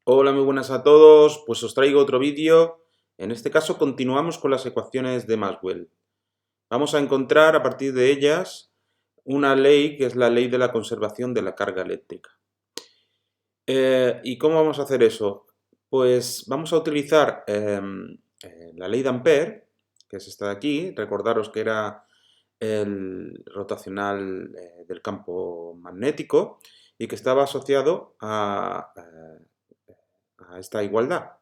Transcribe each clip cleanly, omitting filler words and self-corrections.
Hola, muy buenas a todos. Pues os traigo otro vídeo. En este caso continuamos con las ecuaciones de Maxwell. Vamos a encontrar a partir de ellas una ley que es la ley de la conservación de la carga eléctrica. ¿Y cómo vamos a hacer eso? Pues vamos a utilizar la ley de Ampère, que es esta de aquí. Recordaros que era el rotacional del campo magnético y que estaba asociado a esta igualdad,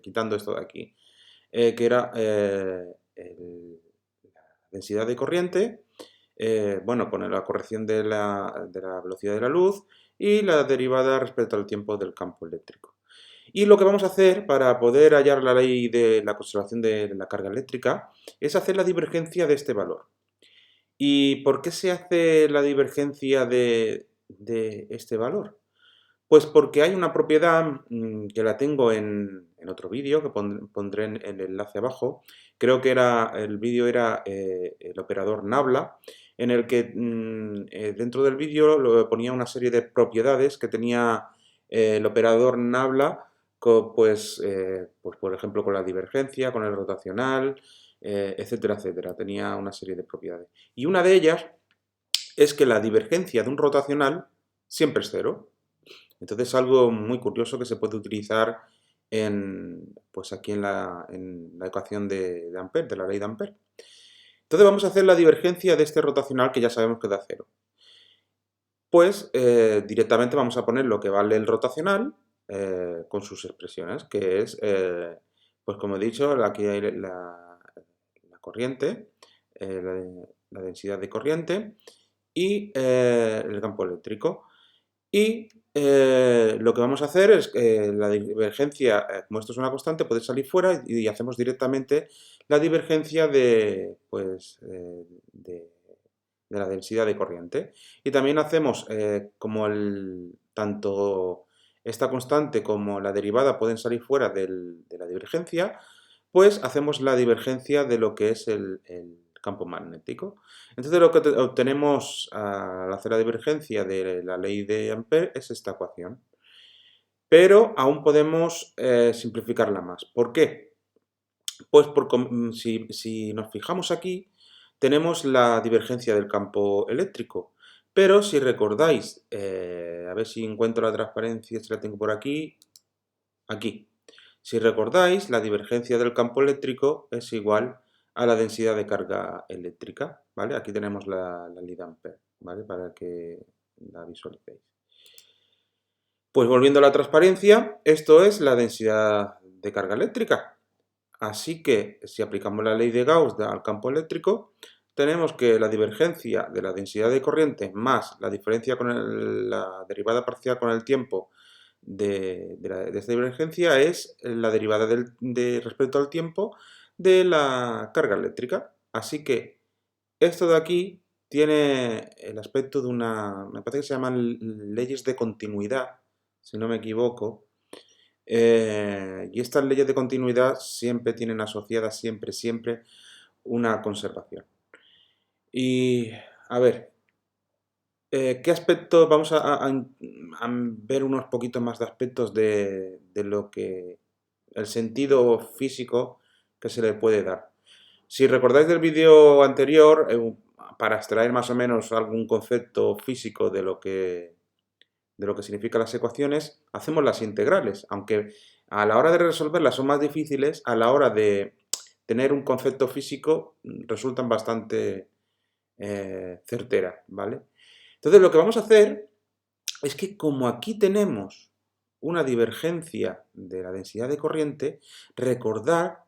quitando esto de aquí, que era la densidad de corriente, bueno, con la corrección de la velocidad de la luz y la derivada respecto al tiempo del campo eléctrico. Y lo que vamos a hacer para poder hallar la ley de la conservación de la carga eléctrica es hacer la divergencia de este valor. ¿Y por qué se hace la divergencia de este valor? Pues porque hay una propiedad que la tengo en otro vídeo, que pondré en el enlace abajo. Creo que el vídeo era el operador Nabla, en el que dentro del vídeo ponía una serie de propiedades que tenía el operador Nabla, pues por ejemplo con la divergencia, con el rotacional, etcétera, etcétera. Tenía una serie de propiedades. Y una de ellas es que la divergencia de un rotacional siempre es cero. Entonces es algo muy curioso que se puede utilizar pues aquí en la ecuación de Ampère, de la ley de Ampère. Entonces vamos a hacer la divergencia de este rotacional que ya sabemos que da cero. Pues directamente vamos a poner lo que vale el rotacional con sus expresiones, que es, pues como he dicho, aquí hay la corriente, la densidad de corriente y el campo eléctrico. Y lo que vamos a hacer es que la divergencia, como esto es una constante, puede salir fuera y hacemos directamente la divergencia de la densidad de corriente. Y también hacemos como tanto esta constante como la derivada pueden salir fuera de la divergencia, pues hacemos la divergencia de lo que es el campo magnético. Entonces lo que obtenemos al hacer la divergencia de la ley de Ampère es esta ecuación. Pero aún podemos simplificarla más. ¿Por qué? Pues porque si nos fijamos aquí, tenemos la divergencia del campo eléctrico. Pero si recordáis, a ver si encuentro la transparencia, si la tengo por aquí, aquí. Si recordáis, la divergencia del campo eléctrico es igual a la densidad de carga eléctrica, ¿vale? Aquí tenemos la ley de Ampère, ¿vale? Para que la visualicéis. Pues volviendo a la transparencia, esto es la densidad de carga eléctrica. Así que si aplicamos la ley de Gauss al campo eléctrico, tenemos que la divergencia de la densidad de corriente más la diferencia con la derivada parcial con el tiempo de esta divergencia es la derivada respecto al tiempo de la carga eléctrica. Así que esto de aquí tiene el aspecto me parece que se llaman leyes de continuidad, si no me equivoco. Y estas leyes de continuidad siempre tienen asociadas, siempre, una conservación. Y, a ver, ¿qué aspectos? Vamos a ver unos poquitos más de aspectos de lo que el sentido físico que se le puede dar. Si recordáis del vídeo anterior, para extraer más o menos algún concepto físico de lo que significan las ecuaciones, hacemos las integrales, aunque a la hora de resolverlas son más difíciles, a la hora de tener un concepto físico resultan bastante certeras, ¿vale? Entonces lo que vamos a hacer es que como aquí tenemos una divergencia de la densidad de corriente, recordar,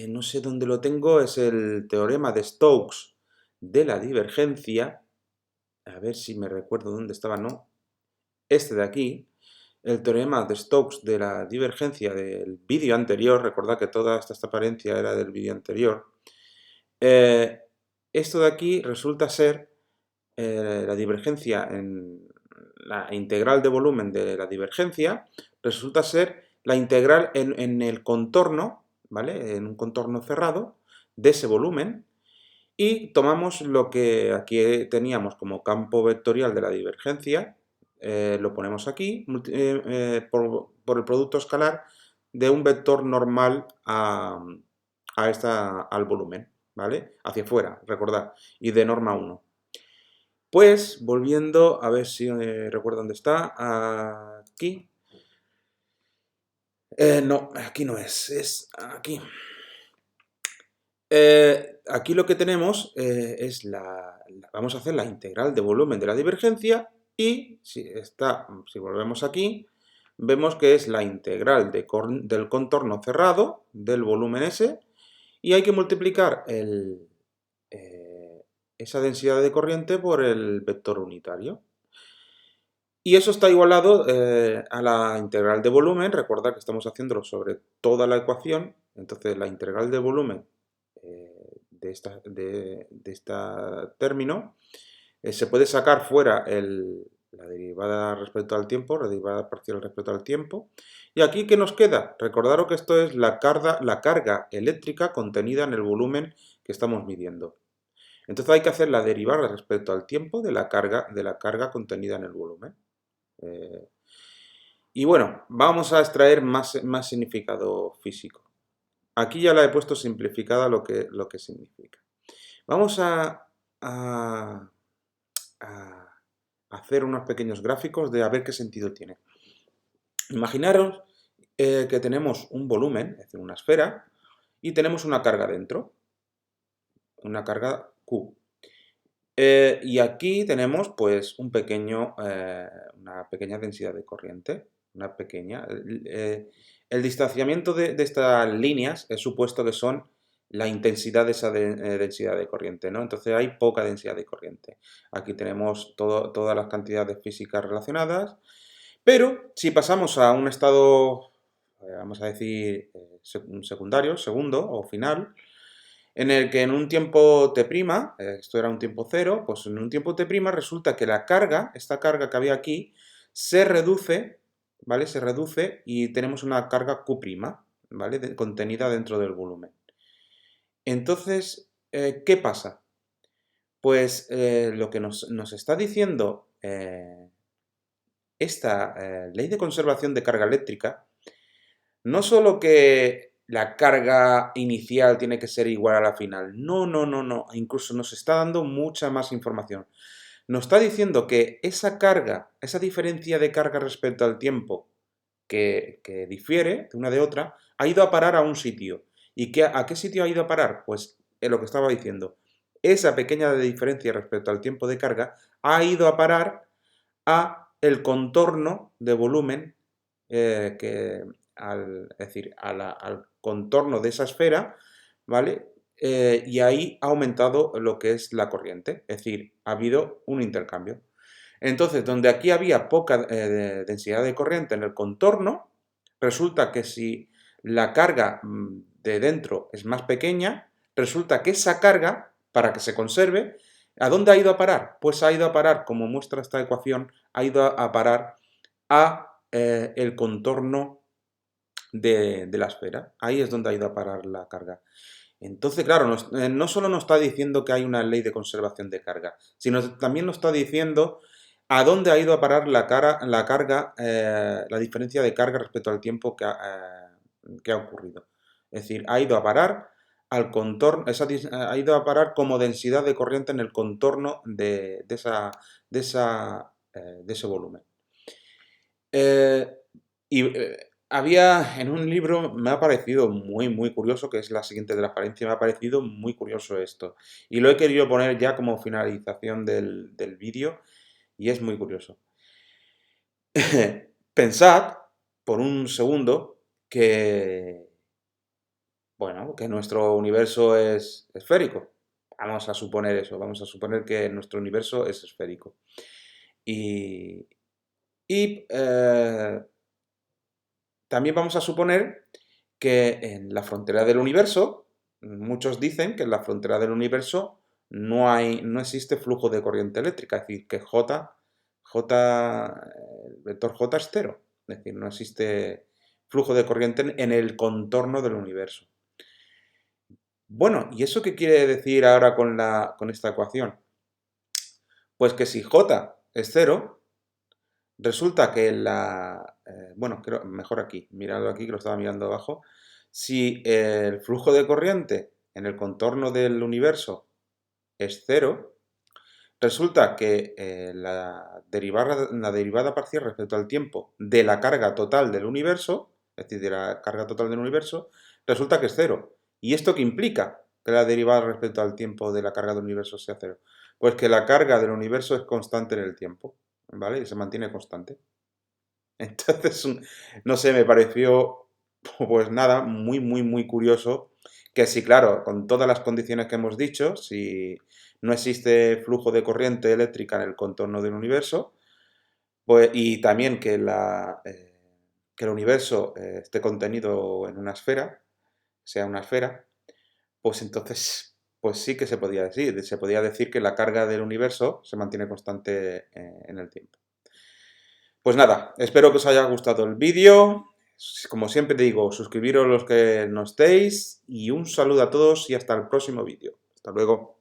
no sé dónde lo tengo, es el teorema de Stokes de la divergencia, a ver si me recuerdo dónde estaba, no, este de aquí, el teorema de Stokes de la divergencia del vídeo anterior, recordad que toda esta transparencia era del vídeo anterior, eh, esto de aquí resulta ser la divergencia en la integral de volumen de la divergencia, resulta ser la integral en el contorno, ¿vale? En un contorno cerrado de ese volumen, y tomamos lo que aquí teníamos como campo vectorial de la divergencia, lo ponemos aquí, por el producto escalar de un vector normal al volumen, ¿vale? Hacia afuera, recordad, y de norma 1. Pues, volviendo, a ver si recuerdo dónde está, aquí. No, aquí no es aquí. Aquí lo que tenemos es vamos a hacer la integral de volumen de la divergencia y si volvemos aquí, vemos que es la integral del contorno cerrado del volumen S y hay que multiplicar esa densidad de corriente por el vector unitario. Y eso está igualado a la integral de volumen. Recordad que estamos haciéndolo sobre toda la ecuación. Entonces la integral de volumen de este término se puede sacar fuera la derivada respecto al tiempo, la derivada parcial respecto al tiempo. Y aquí, ¿qué nos queda? Recordaros que esto es la carga eléctrica contenida en el volumen que estamos midiendo. Entonces hay que hacer la derivada respecto al tiempo de la carga contenida en el volumen. Y bueno, vamos a extraer más significado físico. Aquí ya la he puesto simplificada lo que significa. Vamos a hacer unos pequeños gráficos de a ver qué sentido tiene. Imaginaros que tenemos un volumen, es decir, una esfera, y tenemos una carga dentro, una carga Q. Y aquí tenemos pues una pequeña densidad de corriente, una pequeña. El distanciamiento de estas líneas es supuesto que son la intensidad de esa densidad de corriente, ¿no? Entonces hay poca densidad de corriente. Aquí tenemos todas las cantidades físicas relacionadas, pero si pasamos a un estado, vamos a decir, secundario, segundo o final, en el que en un tiempo t', esto era un tiempo cero, pues en un tiempo t' resulta que esta carga que había aquí, se reduce, ¿vale? Se reduce y tenemos una carga Q', ¿vale? Contenida dentro del volumen. Entonces, ¿qué pasa? Pues lo que nos está diciendo esta ley de conservación de carga eléctrica, no solo que la carga inicial tiene que ser igual a la final, no, no, no, no, incluso nos está dando mucha más información. Nos está diciendo que esa carga, esa diferencia de carga respecto al tiempo que difiere de una de otra, ha ido a parar a un sitio. ¿Y a qué sitio ha ido a parar? Pues es lo que estaba diciendo. Esa pequeña diferencia respecto al tiempo de carga ha ido a parar a el contorno de volumen es decir, al contorno de esa esfera, ¿vale? Y ahí ha aumentado lo que es la corriente, es decir, ha habido un intercambio. Entonces, donde aquí había poca densidad de corriente en el contorno, resulta que si la carga de dentro es más pequeña, resulta que esa carga, para que se conserve, ¿a dónde ha ido a parar? Pues ha ido a parar, como muestra esta ecuación, ha ido a parar a el contorno de la esfera. Ahí es donde ha ido a parar la carga. Entonces, claro, no solo nos está diciendo que hay una ley de conservación de carga, sino también nos está diciendo a dónde ha ido a parar la carga, la diferencia de carga respecto al tiempo que ha ocurrido. Es decir, ha ido a parar al contorno, ha ido a parar como densidad de corriente en el contorno de ese volumen. Había en un libro, me ha parecido muy, muy curioso, que es la siguiente transparencia, me ha parecido muy curioso esto. Y lo he querido poner ya como finalización del vídeo, y es muy curioso. Pensad, por un segundo, bueno, que nuestro universo es esférico. Vamos a suponer eso, vamos a suponer que nuestro universo es esférico. Y también vamos a suponer que en la frontera del universo, muchos dicen que en la frontera del universo no existe flujo de corriente eléctrica, es decir, que el vector J es cero, es decir, no existe flujo de corriente en el contorno del universo. Bueno, ¿y eso qué quiere decir ahora con esta ecuación? Pues que si J es cero, Resulta que bueno, mejor aquí, miradlo aquí que lo estaba mirando abajo. Si el flujo de corriente en el contorno del universo es cero, resulta que la derivada parcial respecto al tiempo de la carga total del universo, es decir, de la carga total del universo, resulta que es cero. ¿Y esto qué implica? Que la derivada respecto al tiempo de la carga del universo sea cero. Pues que la carga del universo es constante en el tiempo, ¿vale? Y se mantiene constante. Entonces, no sé, me pareció, pues nada, muy, muy, muy curioso que sí, claro, con todas las condiciones que hemos dicho, si no existe flujo de corriente eléctrica en el contorno del universo, pues, y también que el universo esté contenido en una esfera, sea una esfera, pues entonces, pues sí que se podía decir que la carga del universo se mantiene constante en el tiempo. Pues nada, espero que os haya gustado el vídeo. Como siempre te digo, suscribiros los que no estéis y un saludo a todos y hasta el próximo vídeo. Hasta luego.